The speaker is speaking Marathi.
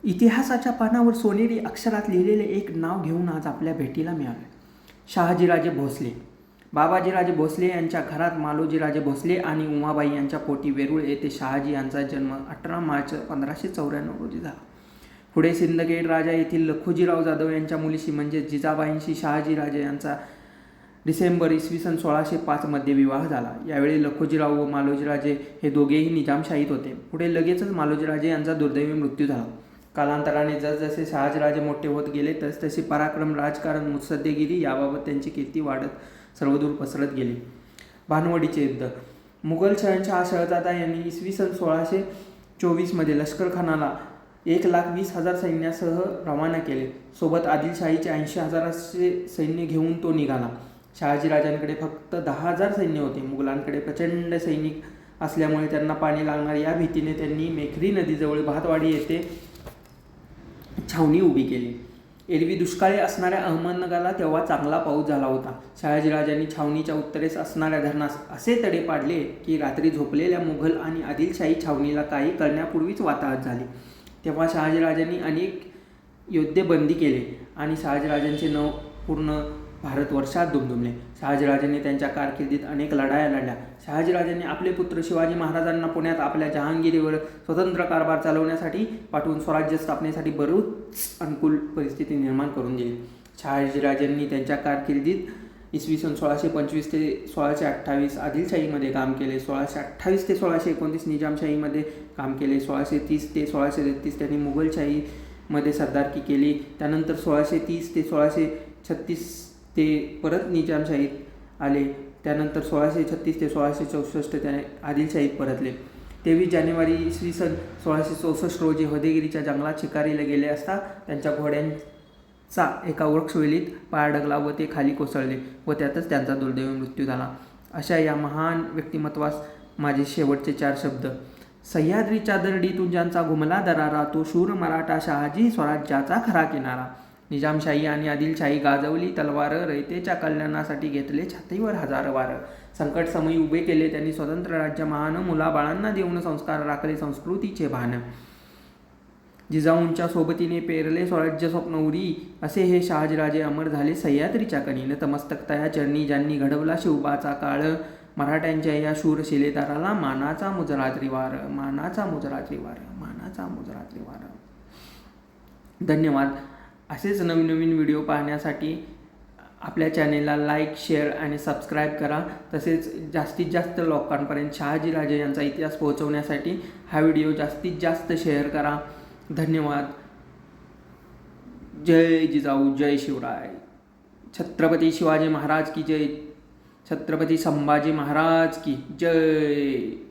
इतिहासाच्या पानावर सोनेरी अक्षरात लिहिलेले एक नाव घेऊन आज आपल्या भेटीला मिळाले. शहाजीराजे भोसले. बाबाजीराजे भोसले यांच्या घरात मालोजीराजे भोसले आणि उमाबाई यांच्या पोटी वेरूळ येथे शहाजी यांचा जन्म 18 मार्च 1594 रोजी झाला. पुढे सिंदखेड राजा येथील लखुजीराव जाधव यांच्या मुलीशी म्हणजे जिजाबाईंशी शहाजीराजे यांचा डिसेंबर इसवी सन 1605 मध्ये विवाह झाला. यावेळी लखुजीराव व मालोजीराजे हे दोघेही निजामशाहीत होते. पुढे लगेचच मालोजीराजे यांचा दुर्दैवी मृत्यू झाला. कालांतराने जसजसे शहाजीराजे मोठे होत गेले तसतशी पराक्रम, राजकारण, मुत्सद्देगिरी याबाबत त्यांची कीर्ती वाढत सर्वदूर पसरत गेली. भानवडीचे युद्ध. मुघल शहनशाह शहजादा यांनी इसवी सन 1624 मध्ये लष्करखानाला 1,20,000 सैन्यासह रवाना केले. सोबत आदिलशाहीचे 80,000 सैन्य घेऊन तो निघाला. शहाजीराजांकडे फक्त 10,000 सैन्य होते. मुघलांकडे प्रचंड सैनिक असल्यामुळे त्यांना पाणी लागणार या भीतीने त्यांनी मेखरी नदीजवळ भातवाडी येथे छावणी उभी केली. एरवी दुष्काळी असणाऱ्या अहमदनगरला तेव्हा चांगला पाऊस झाला होता. शहाजीराजांनी छावणीच्या उत्तरेस असणाऱ्या धरणास असे तडे पाडले की रात्री झोपलेल्या मुघल आणि आदिलशाही छावणीला काही कळण्यापूर्वीच वाताहत झाली. तेव्हा शहाजीराजांनी अनेक योद्धे बंदी केले आणि शहाजीराजांचे नाव पूर्ण भारतवर्षात दुमदुमले. शहाजीराजांनी त्यांच्या कारकिर्दीत अनेक लढाया लढल्या. शहाजीराजांनी आपले पुत्र शिवाजी महाराजांना पुण्यात आपल्या जहांगीरीवर स्वतंत्र कारभार चालवण्यासाठी पाठवून स्वराज्य स्थापनेसाठी बरीच अनुकूल परिस्थिती निर्माण करून दिली. शहाजीराजांनी त्यांच्या कारकिर्दीत इसवी सन 1625 ते 1628 आदिलशाहीमध्ये काम केले. 1628 ते 1629 निजामशाहीमध्ये काम केले. 1630 ते 1633 त्यांनी मुघलशाहीमध्ये सरदारकी केली. त्यानंतर 1630 ते 1636 ते परत निजामशाहीत आले. त्यानंतर 1636 ते 1664 त्याने आदिलशाहीत परतले. 23 जानेवारी इसवी सन 1664 रोजी हदेगिरीच्या जंगलात शिकारीला गेले असता त्यांच्या घोड्यांचा एका वृक्षवेलीत पाय अडकला व ते खाली कोसळले व त्यातच त्यांचा दुर्दैवी मृत्यू झाला. अशा या महान व्यक्तिमत्वास माझे शेवटचे 4 शब्द. सह्याद्रीच्या दरडीतून ज्यांचा घुमला दरारा, तो शूर मराठा शहाजी स्वराज्याचा खरा किनारा. निजामशाही आणि आदिलशाही गाजवली तलवार, रयतेच्या कल्याणासाठी घेतले छातीवर हजार वार. संकटसमयी उभे केले त्यांनी स्वतंत्र राज्य महान, मुलाबाळांना देऊन संस्कार राखले संस्कृतीचे भान. जिजाऊंच्या सोबतीने पेरले स्वराज्य स्वप्न उरी, असे हे शहाजीराजे अमर झाले सह्याद्रीच्या कणी. नतमस्तक तया चरणी ज्यांनी घडवला शिवबाचा काळ, मराठ्यांच्या या शूर शिलेदाराला मानाचा मुजरा त्रिवार, मानाचा मुजरा त्रिवार, मानाचा मुजरा त्रिवार. धन्यवाद. असेच नवीन नवीन व्हिडिओ पाहण्यासाठी आपल्या चॅनेलला लाईक, शेअर आणि सबस्क्राईब करा. तसेच जास्तीत जास्त लोकांपर्यंत शहाजीराजे यांचा इतिहास पोहोचवण्यासाठी हा व्हिडिओ जास्तीत जास्त शेअर करा. धन्यवाद. जय जिजाऊ, जय शिवराय. छत्रपती शिवाजी महाराज की जय. छत्रपती संभाजी महाराज की जय.